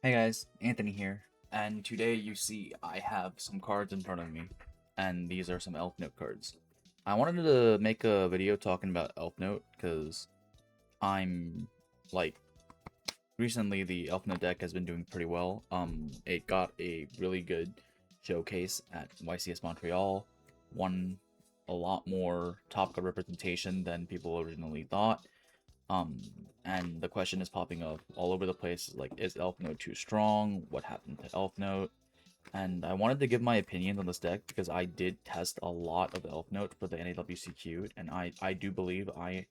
Hey guys, Anthony here, and today you see I have some cards in front of me, and these are some Elfnote cards. I wanted to make a video talking about Elfnote because I'm like recently the Elfnote deck has been doing pretty well. It got a really good showcase at YCS Montreal, won a lot more top card representation than people originally thought. Um, and the question is popping up all over the place, like, is Elfnote too strong? What happened to Elfnote? And I wanted to give my opinion on this deck because I did test a lot of Elfnote for the NAWCQ, and I do believe I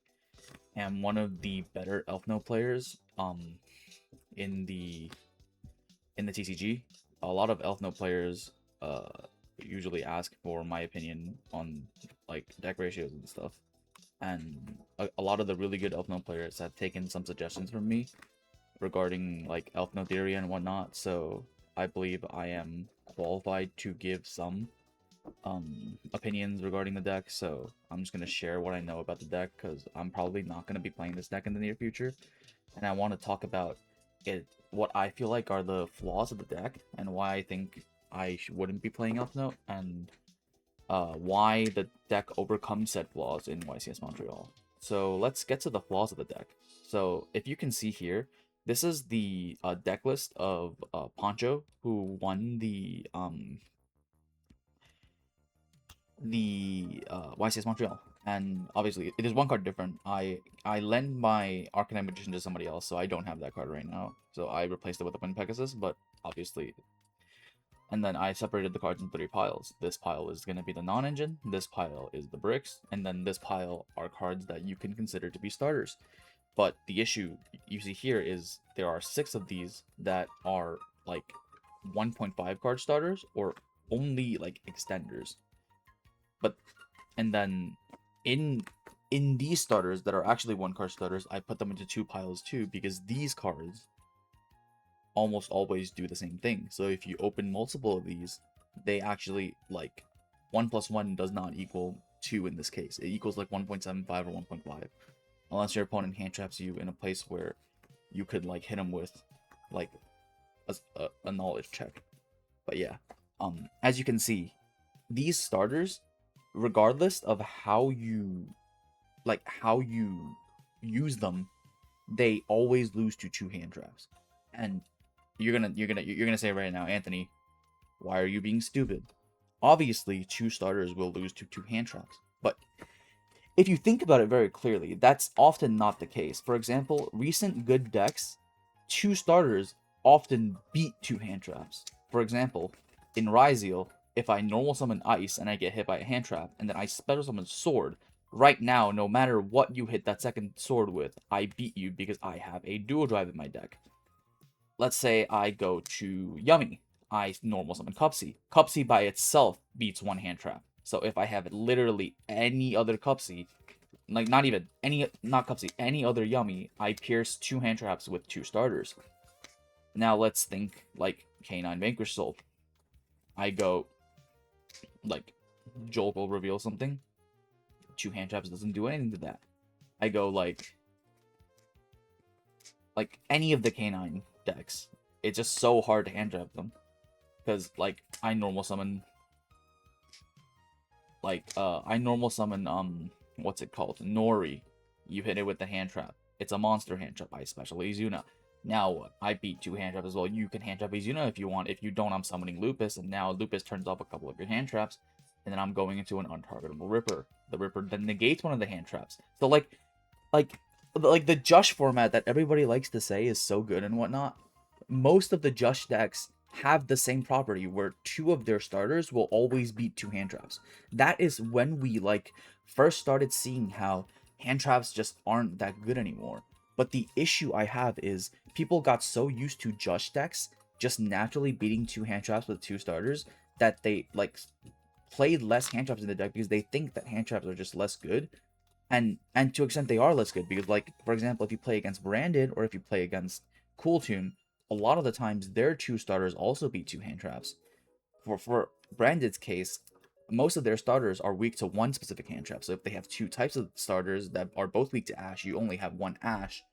am one of the better Elfnote players in the TCG. A lot of Elfnote players uh usually ask for my opinion on like deck ratios and stuff, and a lot of the really good Elfnote players have taken some suggestions from me regarding like Elfnote theory and whatnot. So I believe I am qualified to give some opinions regarding the deck. So I'm just gonna share what I know about the deck because I'm probably not gonna be playing this deck in the near future, and I want to talk about it. What I feel like are the flaws of the deck and why I think I wouldn't be playing Elfnote, and why the deck overcomes said flaws in YCS Montreal. So let's get to the flaws of the deck. So if you can see here, this is the deck list of Pancho, who won the YCS Montreal, and obviously it is one card different. I lend my Arcanine Magician to somebody else, so I don't have that card right now. So I replaced it with a Wind Pegasus, but obviously, and then I separated the cards in three piles. This pile is going to be the non-engine, this pile is the bricks, and then this pile are cards that you can consider to be starters. But the issue you see here is there are 6 of these that are like 1.5 card starters or only like extenders. But and then in these starters that are actually 1 card starters, I put them into 2 piles too because these cards almost always do the same thing. So if you open multiple of these, they actually like 1 plus 1 does not equal 2 in this case. It equals like 1.75 or 1.5. Unless your opponent hand traps you in a place where you could like hit them with like a knowledge check. But yeah, as you can see, these starters, regardless of how you use them, they always lose to 2 hand traps. And you're gonna say right now, Anthony, why are you being stupid? Obviously, 2 starters will lose to 2 hand traps, but if you think about it very clearly, that's often not the case. For example, recent good decks, 2 starters often beat 2 hand traps. For example, in Ryzeal, if I normal summon Ice and I get hit by a hand trap, and then I special summon Sword, right now, no matter what you hit that second sword with, I beat you because I have a dual drive in my deck. Let's say I go to Yummy. I normal summon Cupsy. Cupsy by itself beats 1 hand trap. So if I have literally any other Cupsy, like not even any, not Cupsy, any other Yummy, I pierce 2 hand traps with 2 starters. Now let's think like K9 Vanquish Soul. I go like Joel will reveal something. 2 hand traps doesn't do anything to that. I go like any of the K9 decks. It's just so hard to hand trap them. Because like I normal summon what's it called? Nori. You hit it with the hand trap. It's a monster hand trap. I special Izuna. Now what? I beat 2 hand traps as well. You can hand trap Izuna if you want. If you don't, I'm summoning Lupus, and now Lupus turns off a couple of your hand traps, and then I'm going into an untargetable Ripper. The Ripper then negates one of the hand traps. So like like the Jush format that everybody likes to say is so good and whatnot. Most of the Jush decks have the same property where 2 of their starters will always beat 2 hand traps. That is when we like first started seeing how hand traps just aren't that good anymore. But the issue I have is people got so used to Jush decks just naturally beating 2 hand traps with 2 starters that they like played less hand traps in the deck because they think that hand traps are just less good. And to an extent they are less good because, like, for example, if you play against Branded or if you play against Cool Tune, a lot of the times their 2 starters also beat 2 hand traps. For Branded's case, most of their starters are weak to 1 specific hand trap. So if they have 2 types of starters that are both weak to Ash, you only have 1 Ash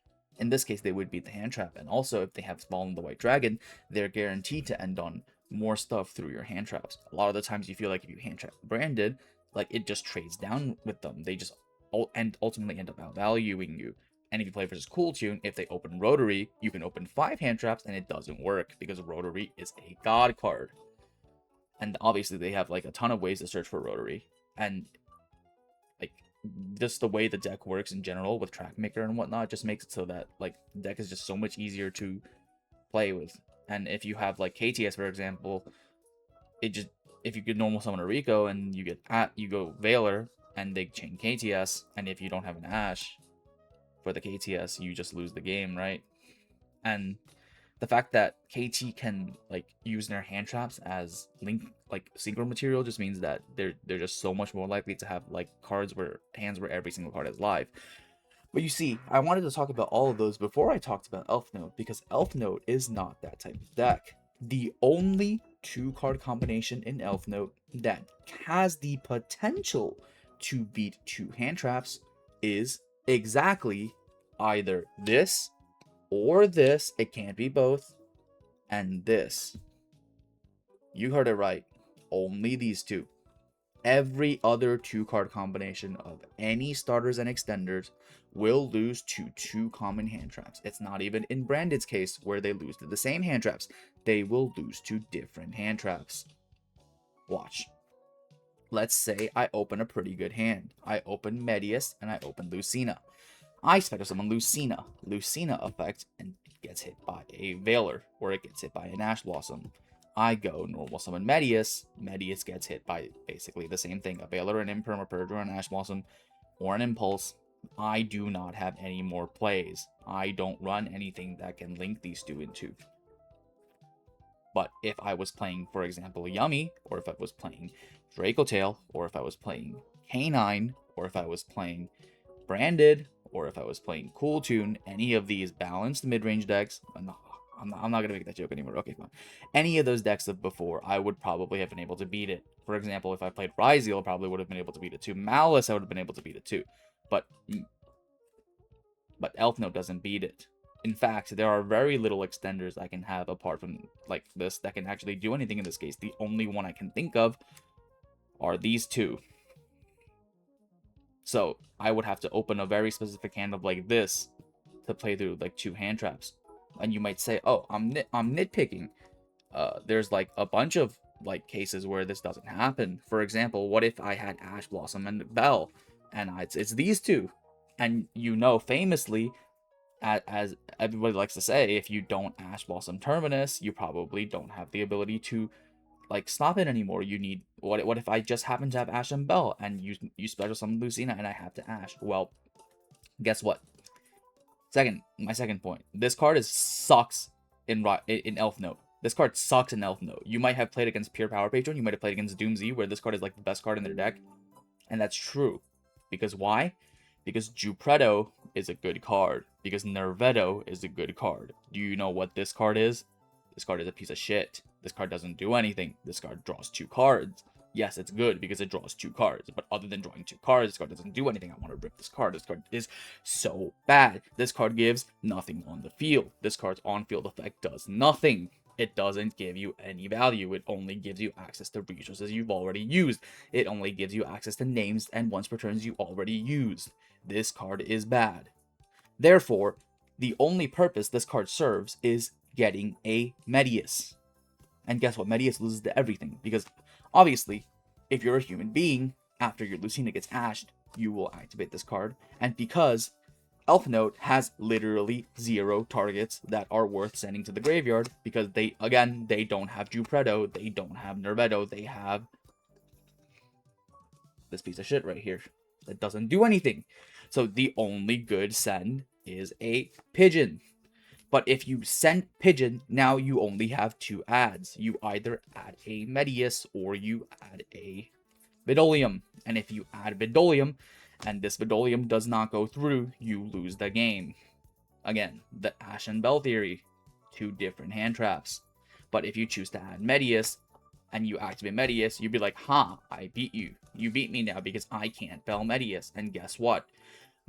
In this case, they would beat the hand trap. And also, if they have Spawn the White Dragon, they're guaranteed to end on more stuff through your hand traps. A lot of the times you feel like if you hand trap Branded, like it just trades down with them. They just ultimately end up outvaluing you. And if you play versus Cool Tune, if they open Rotary, you can open 5 hand traps and it doesn't work because Rotary is a god card. And obviously they have like a ton of ways to search for Rotary. And like just the way the deck works in general with Trackmaker and whatnot just makes it so that like the deck is just so much easier to play with. And if you have like KTS, for example, it just, if you could normal summon a Rico and you go Veiler and they chain KTS, and if you don't have an Ash for the KTS, you just lose the game, right? And the fact that KT can like use their hand traps as like synchro material just means that they're just so much more likely to have like hands where every single card is live. But you see, I wanted to talk about all of those before I talked about Elfnote, because Elfnote is not that type of deck. The only 2-card combination in Elfnote that has the potential to beat 2 hand traps is exactly either this or this. It can't be both. And this. You heard it right. Only these 2. Every other 2-card combination of any starters and extenders will lose to 2 common hand traps. It's not even in Branded's case where they lose to the same hand traps. They will lose to different hand traps. Watch. Let's say I open a pretty good hand. I open Medius and I open Lucina. I special summon Lucina. Lucina effect and it gets hit by a Veiler, or it gets hit by an Ash Blossom. I go normal summon Medius. Medius gets hit by basically the same thing. A Veiler, an Imperm, a Purge, or an Ash Blossom, or an Impulse. I do not have any more plays. I don't run anything that can link these 2 into. But if I was playing, for example, Yummy, or if I was playing Draco Tail, or if I was playing Canine, or if I was playing Branded, or if I was playing Cool Tune, any of these balanced mid-range decks, I'm not going to make that joke anymore. Okay, fine. Any of those decks of before, I would probably have been able to beat it. For example, if I played Ryzeal, I probably would have been able to beat it too. Malice, I would have been able to beat it too. But Elfnote doesn't beat it. In fact, there are very little extenders I can have apart from like this that can actually do anything in this case. The only one I can think of are these 2. So I would have to open a very specific hand of like this to play through like 2 hand traps. And you might say, oh, I'm nitpicking. There's like a bunch of like cases where this doesn't happen. For example, what if I had Ash Blossom and Bell, and it's these 2, and famously, as everybody likes to say, if you don't Ash Blossom Terminus, you probably don't have the ability to like stop it anymore. You need what if I just happen to have Ash and Bell and you special summon Lucina and I have to Ash? Well, guess what? My second point. This card sucks in Elfnote. This card sucks in Elfnote. You might have played against Pure Power Patron, you might have played against Doomsday, where this card is like the best card in their deck. And that's true. Because why? Because Jupredo is a good card. Because Nervetto is a good card. Do you know what this card is? This card is a piece of shit. This card doesn't do anything. This card draws 2 cards. Yes, it's good because it draws 2 cards. But other than drawing 2 cards, this card doesn't do anything. I want to rip this card. This card is so bad. This card gives nothing on the field. This card's on-field effect does nothing. It doesn't give you any value. It only gives you access to resources you've already used. It only gives you access to names and once per turns you already used. This card is bad. Therefore, the only purpose this card serves is getting a Medius. And guess what? Medius loses to everything. Because, obviously, if you're a human being, after your Lucina gets ashed, you will activate this card. And because Elfnote has literally 0 targets that are worth sending to the graveyard, because they don't have Jupredo, they don't have Nervetto, they have this piece of shit right here that doesn't do anything. So the only good send is a Pigeon. But if you send Pigeon, now you only have 2 adds. You either add a Medius or you add a Vidolium. And if you add Vidolium, and this Vidolium does not go through, you lose the game. Again, the Ash and Bell theory. 2 different hand traps. But if you choose to add Medius, and you activate Medius, you'd be like, I beat you. You beat me now because I can't Bell Medius. And guess what?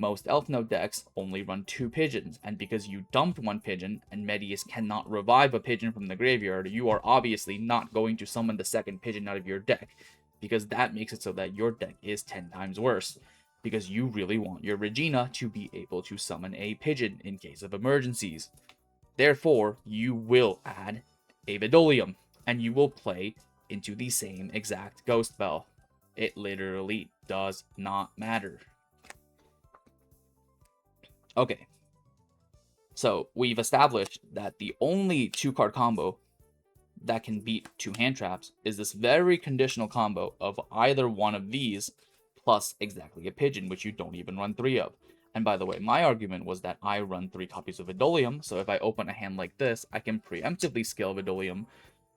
Most Elfnote decks only run 2 pigeons, and because you dumped 1 pigeon and Medius cannot revive a pigeon from the graveyard, you are obviously not going to summon the second pigeon out of your deck, because that makes it so that your deck is 10 times worse, because you really want your Regina to be able to summon a pigeon in case of emergencies. Therefore, you will add a Vidolium, and you will play into the same exact Ghost Bell. It literally does not matter. Okay, so we've established that the only 2-card combo that can beat 2 hand traps is this very conditional combo of either one of these plus exactly a pigeon, which you don't even run 3 of. And by the way, my argument was that I run 3 copies of Vidolium, so if I open a hand like this, I can preemptively scale Vidolium,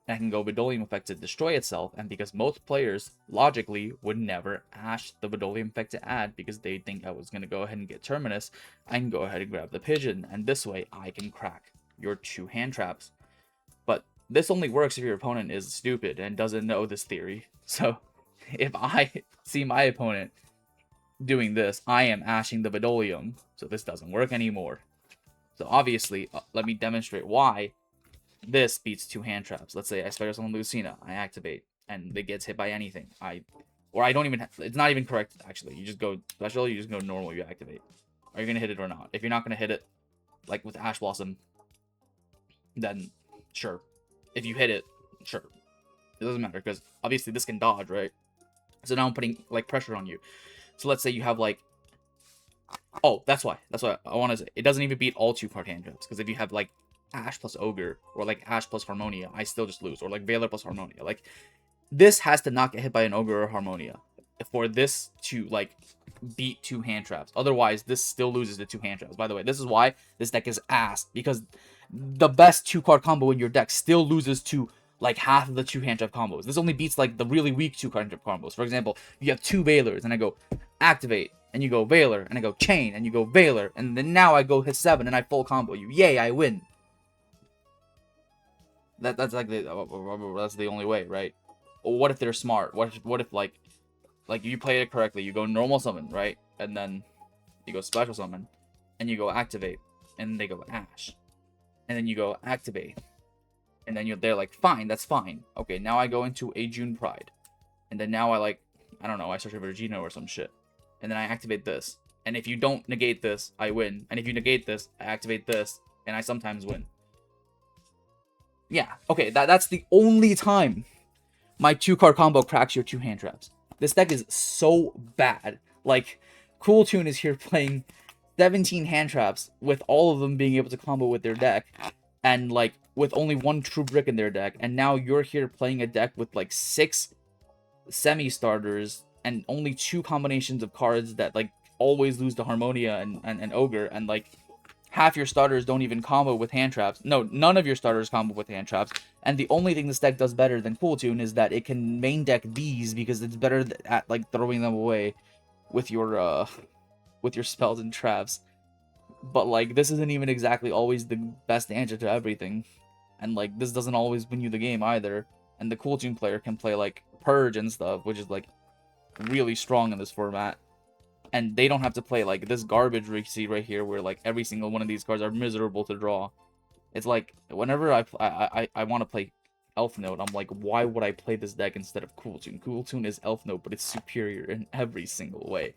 and I can go Vidolium effect to destroy itself, and because most players, logically, would never ash the Vidolium effect to add because they think I was going to go ahead and get Terminus, I can go ahead and grab the pigeon, and this way I can crack your 2 hand traps. But this only works if your opponent is stupid and doesn't know this theory. So if I see my opponent doing this, I am ashing the Vidolium, so this doesn't work anymore. So obviously, let me demonstrate why this beats 2 hand traps. Let's say I special summon Lucina, I activate, and it gets hit by anything. I don't even, it's not even correct, actually. You just go special, you just go normal, you activate. Are you going to hit it or not? If you're not going to hit it, like with Ash Blossom, then sure. If you hit it, sure. It doesn't matter, because obviously this can dodge, right? So now I'm putting, like, pressure on you. So let's say you have, like... Oh, that's why I want to say. It doesn't even beat all 2-card hand traps, because if you have, like, Ash plus Ogre, or, like, Ash plus Harmonia, I still just lose. Or, like, Veiler plus Harmonia. Like, this has to not get hit by an Ogre or Harmonia for this to, like, beat 2 hand traps. Otherwise, this still loses to 2 hand traps. By the way, this is why this deck is ass, because the best 2-card combo in your deck still loses to, like, half of the 2 hand trap combos. This only beats, like, the really weak 2-card trap combos. For example, you have 2 Veilers, and I go activate, and you go Veiler, and I go chain, and you go Veiler, and then now I go hit 7, and I full combo you. Yay, I win. That's like that's the only way, right? What if they're smart? What if like you play it correctly? You go normal summon, right? And then you go special summon, and you go activate, and they go Ash, and then you go activate, and then they're like, fine, that's fine. Okay, now I go into a June Pride, and then now I don't know, I search for Virgino or some shit, and then I activate this, and if you don't negate this, I win, and if you negate this, I activate this, and I sometimes win. Yeah, okay, that's the only time my 2-card combo cracks your 2 hand traps. This deck is so bad. Like, Cool Tune is here playing 17 hand traps with all of them being able to combo with their deck, and, like, with only 1 true brick in their deck, and now you're here playing a deck with, like, 6 semi-starters and only 2 combinations of cards that, like, always lose to Harmonia and Ogre, and, like, half your starters don't even combo with hand traps. No, none of your starters combo with hand traps. And the only thing this deck does better than Cool Tune is that it can main deck these because it's better at, like, throwing them away with your spells and traps. But, like, this isn't even exactly always the best answer to everything. And, like, this doesn't always win you the game either. And the Cool Tune player can play, like, Purge and stuff, which is, like, really strong in this format. And they don't have to play, like, this garbage we see right here where, like, every single one of these cards are miserable to draw. It's like, whenever I want to play Elfnote, I'm like, why would I play this deck instead of Cool Tune? Cool Tune is Elfnote, but it's superior in every single way.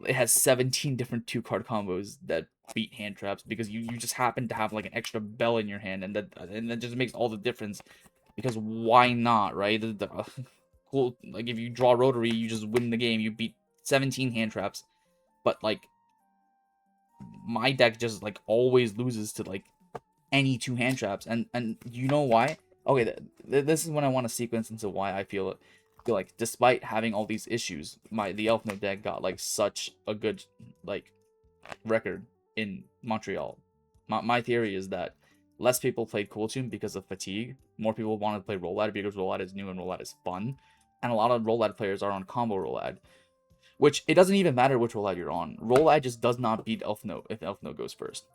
It has 17 different 2-card combos that beat hand traps because you just happen to have, like, an extra bell in your hand, and that just makes all the difference. Because why not, right? Cool, like, if you draw Rotary, you just win the game. You beat 17 hand traps. But, like, my deck just, like, always loses to, like, any 2 hand traps. And you know why? Okay, this is when I want to sequence into why I feel like, despite having all these issues, the Elfnote deck got, like, such a good, like, record in Montreal. My theory is that less people played Cool Tune because of fatigue. More people wanted to play Roulette because Roulette is new and Roulette is fun. And a lot of Roulette players are on combo Roulette. Which, it doesn't even matter which Roulette you're on. Roulette just does not beat Elfnote if Elfnote goes first.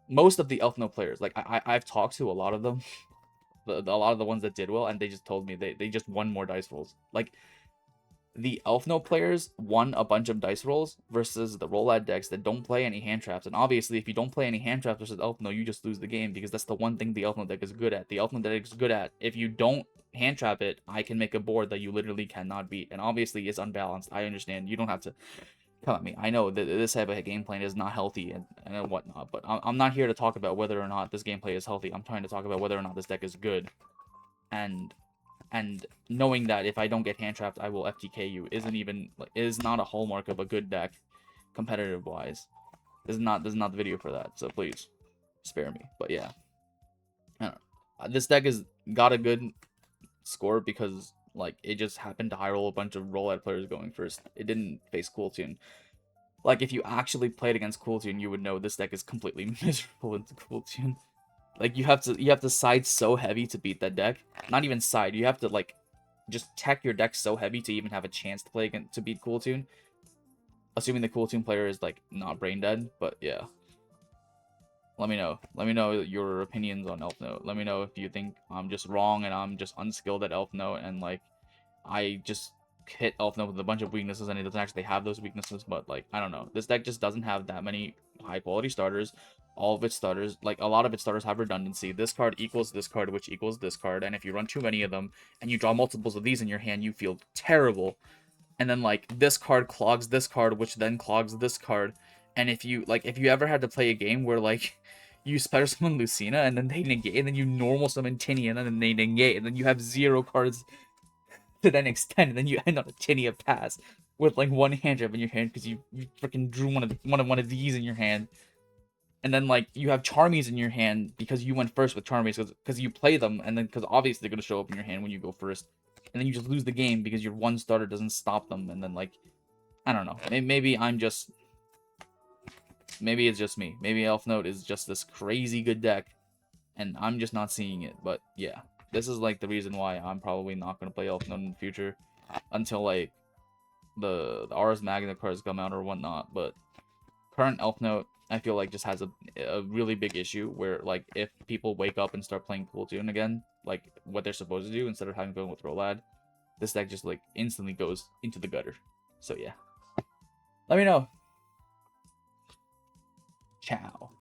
Most of the Elfnote players, like, I've talked to a lot of them, a lot of the ones that did well, and they just told me they just won more dice rolls. Like, the Elfnote players won a bunch of dice rolls versus the Roulette decks that don't play any hand traps. And obviously, if you don't play any hand traps versus Elfnote, you just lose the game because that's the one thing the Elfnote deck is good at. The Elfnote deck is good at, if you don't hand trap it, I can make a board that you literally cannot beat. And obviously, it's unbalanced. I understand. You don't have to come at me. I know that this type of game plan is not healthy and whatnot, but I'm not here to talk about whether or not this gameplay is healthy. I'm trying to talk about whether or not this deck is good. And knowing that if I don't get hand trapped, I will FTK you is not a hallmark of a good deck, competitive wise. This is not the video for that. So please spare me. But yeah, I don't know. This deck has got a good score because like it just happened to high roll a bunch of roulette players going first. It didn't face Cool Tune. Like if you actually played against Cool Tune, you would know this deck is completely miserable into Cool Tune. Like you have to side so heavy to beat that deck. Not even side. You have to like just tech your deck so heavy to even have a chance to play against, to beat Cool Tune. Assuming the Cool Tune player is like not brain dead, but yeah. Let me know. Let me know your opinions on Elfnote. Let me know if you think I'm just wrong and I'm just unskilled at Elfnote and like I just hit Elfnote with a bunch of weaknesses and it doesn't actually have those weaknesses, but like I don't know. This deck just doesn't have that many high quality starters. All of its starters, like a lot of its starters have redundancy. This card equals this card, which equals this card, and if you run too many of them and you draw multiples of these in your hand, you feel terrible. And then like this card clogs this card, which then clogs this card. And if you ever had to play a game where like you special summon Lucina and then they negate, and then you normal summon Tinian and then they negate, and then you have 0 cards to then extend, and then you end on a Tinia pass with like one hand trap in your hand because you freaking drew one of these in your hand. And then like you have Charmies in your hand because you went first with Charmies because you play them, and then because obviously they're gonna show up in your hand when you go first, and then you just lose the game because your one starter doesn't stop them. And then like I don't know, maybe it's just me. Maybe Elfnote is just this crazy good deck, and I'm just not seeing it. But yeah, this is like the reason why I'm probably not gonna play Elfnote in the future until like the Ars Magna cards come out or whatnot. But current Elfnote, I feel like just has a really big issue where like if people wake up and start playing Cool Tune again, like what they're supposed to do instead of having fun with Rolad, this deck just like instantly goes into the gutter. So yeah, let me know. Ciao.